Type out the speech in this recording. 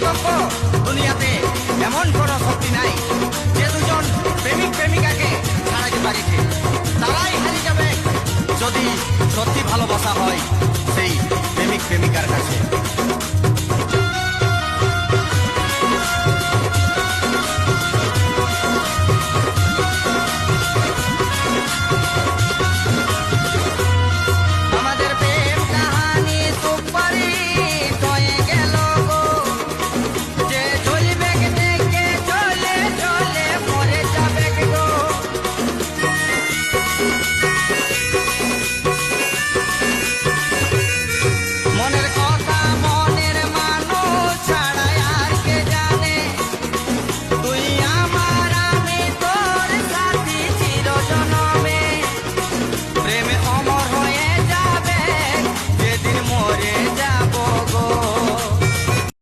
দেখো দুনিয়াতে এমন কোনো শক্তি নাই যে দুজন প্রেমিক প্রেমিকাকে ছাড়াইতে পারিছে। তারাই হারিয়ে যাবে যদি সত্যি ভালোবাসা হয় সেই প্রেমিক প্রেমিকার কাছে।